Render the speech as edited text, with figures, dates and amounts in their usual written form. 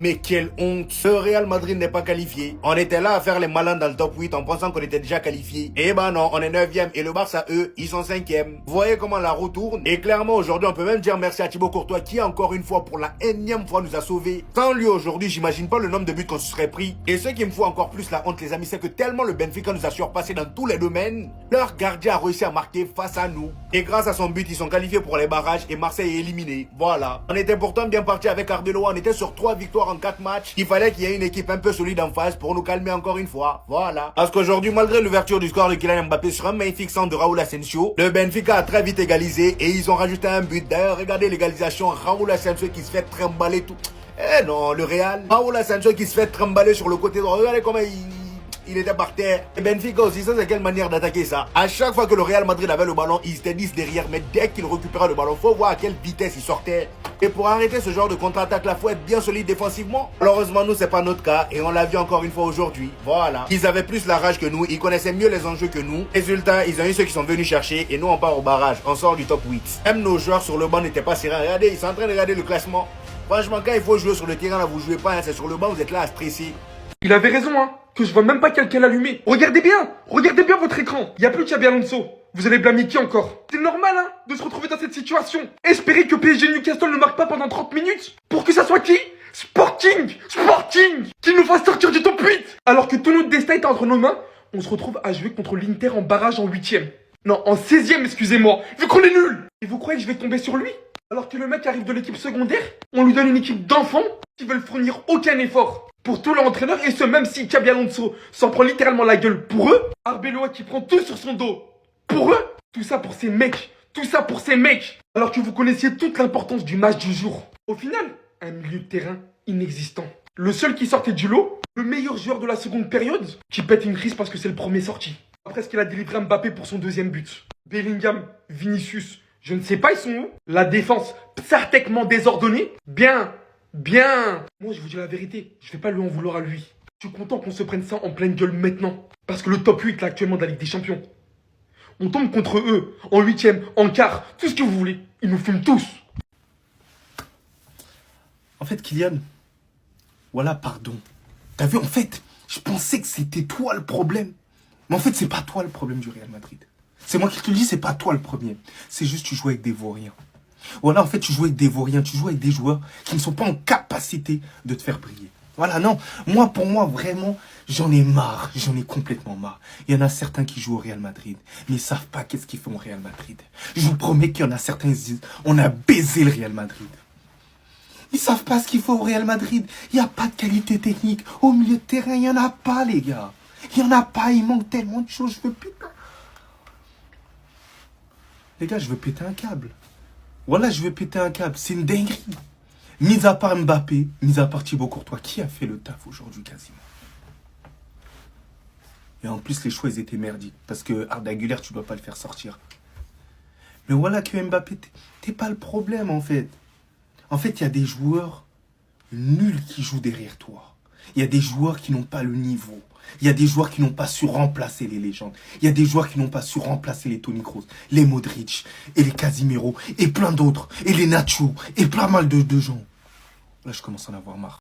Mais quelle honte. Le Real Madrid n'est pas qualifié. On était là à faire les malins dans le top 8 en pensant qu'on était déjà qualifié. Eh ben non, on est 9ème et le Barça, eux, ils sont 5ème. Vous voyez comment la roue tourne? Et clairement, aujourd'hui, on peut même dire merci à Thibaut Courtois qui, encore une fois, pour la énième fois, nous a sauvés. Sans lui, aujourd'hui, j'imagine pas le nombre de buts qu'on se serait pris. Et ce qui me fout encore plus la honte, les amis, c'est que tellement le Benfica nous a surpassé dans tous les domaines, leur gardien a réussi à marquer face à nous. Et grâce à son but, ils sont qualifiés pour les barrages et Marseille est éliminé. Voilà. On était pourtant bien parti avec Arbeloa, on était sur 3 victoires en 4 matchs. Il fallait qu'il y ait une équipe un peu solide en face pour nous calmer encore une fois. Voilà. Parce qu'aujourd'hui, malgré l'ouverture du score de Kylian Mbappé sur un magnifique centre de Raúl Asensio, le Benfica a très vite égalisé et ils ont rajouté un but. D'ailleurs, regardez l'égalisation, Raúl Asensio qui se fait trimballer tout. Eh non, le Real. Raúl Asensio qui se fait trimballer sur le côté droit. Regardez comment il était par terre. Et Benfica aussi, ça c'est quelle manière d'attaquer ça. À chaque fois que le Real Madrid avait le ballon, ils étaient 10 derrière. Mais dès qu'il récupérait le ballon, faut voir à quelle vitesse il sortait. Et pour arrêter ce genre de contre-attaque là, faut être bien solide défensivement. Malheureusement, nous c'est pas notre cas et on l'a vu encore une fois aujourd'hui. Voilà. Ils avaient plus la rage que nous, ils connaissaient mieux les enjeux que nous. Résultat, ils ont eu ceux qui sont venus chercher et nous on part au barrage. On sort du top 8. Même nos joueurs sur le banc n'étaient pas sereins. Regardez, ils sont en train de regarder le classement. Franchement, quand il faut jouer sur le terrain, là, vous jouez pas, hein, c'est sur le banc, vous êtes là à stresser. Il avait raison, hein, que je vois même pas quelqu'un l'allumer. Regardez bien votre écran. Y a plus Xabi Alonso. Vous allez blâmer qui encore? C'est normal, hein, de se retrouver dans cette situation. Espérer que PSG Newcastle ne marque pas pendant 30 minutes pour que ça soit qui? Sporting qui nous fasse sortir du top 8. Alors que tout notre destin est entre nos mains, on se retrouve à jouer contre l'Inter en barrage en 8ème. Non, en 16ème, excusez-moi, vu qu'on est nuls. Et vous croyez que je vais tomber sur lui? Alors que le mec arrive de l'équipe secondaire, on lui donne une équipe d'enfants qui veulent fournir aucun effort pour tout leur entraîneur, et ce même si Xabi Alonso s'en prend littéralement la gueule pour eux, Arbeloa qui prend tout sur son dos pour eux, tout ça pour ces mecs, alors que vous connaissiez toute l'importance du match du jour. Au final, un milieu de terrain inexistant. Le seul qui sortait du lot, le meilleur joueur de la seconde période, qui pète une crise parce que c'est le premier sorti. Après ce qu'il a délivré à Mbappé pour son deuxième but. Bellingham, Vinicius, je ne sais pas ils sont où. La défense psartèquement désordonnée. Bien. Moi je vous dis la vérité, je vais pas lui en vouloir à lui. Je suis content qu'on se prenne ça en pleine gueule maintenant. Parce que le top 8 là actuellement de la Ligue des Champions. On tombe contre eux, en 8ème, en quart, tout ce que vous voulez. Ils nous fument tous. En fait, Kylian, voilà, pardon. T'as vu, en fait, je pensais que c'était toi le problème. Mais en fait, c'est pas toi le problème du Real Madrid. C'est moi qui te le dis, c'est pas toi le premier. C'est juste que tu joues avec des vauriens. Voilà, en fait, tu joues avec des vauriens, tu joues avec des joueurs qui ne sont pas en capacité de te faire briller. Voilà, non. Pour moi, vraiment, j'en ai marre. J'en ai complètement marre. Il y en a certains qui jouent au Real Madrid, mais ils savent pas qu'est-ce qu'ils font au Real Madrid. Je vous promets qu'il y en a certains qui disent, on a baisé le Real Madrid. Ils savent pas ce qu'il faut au Real Madrid. Il n'y a pas de qualité technique. Au milieu de terrain, il n'y en a pas, les gars. Il n'y en a pas. Il manque tellement de choses. Je veux péter. Les gars, je veux péter un câble. Voilà, je veux péter un câble. C'est une dinguerie. Mis à part Mbappé, mis à part Thibaut Courtois, qui a fait le taf aujourd'hui quasiment? Et en plus, les choix, ils étaient merdiques. Parce que Arda Güler, tu dois pas le faire sortir. Mais voilà que Mbappé, t'es pas le problème, en fait. En fait, il y a des joueurs nuls qui jouent derrière toi. Il y a des joueurs qui n'ont pas le niveau. Il y a des joueurs qui n'ont pas su remplacer les légendes. Il y a des joueurs qui n'ont pas su remplacer les Toni Kroos, les Modric, et les Casimiro, et plein d'autres, et les Nacho, et plein mal de gens. Là, je commence à en avoir marre.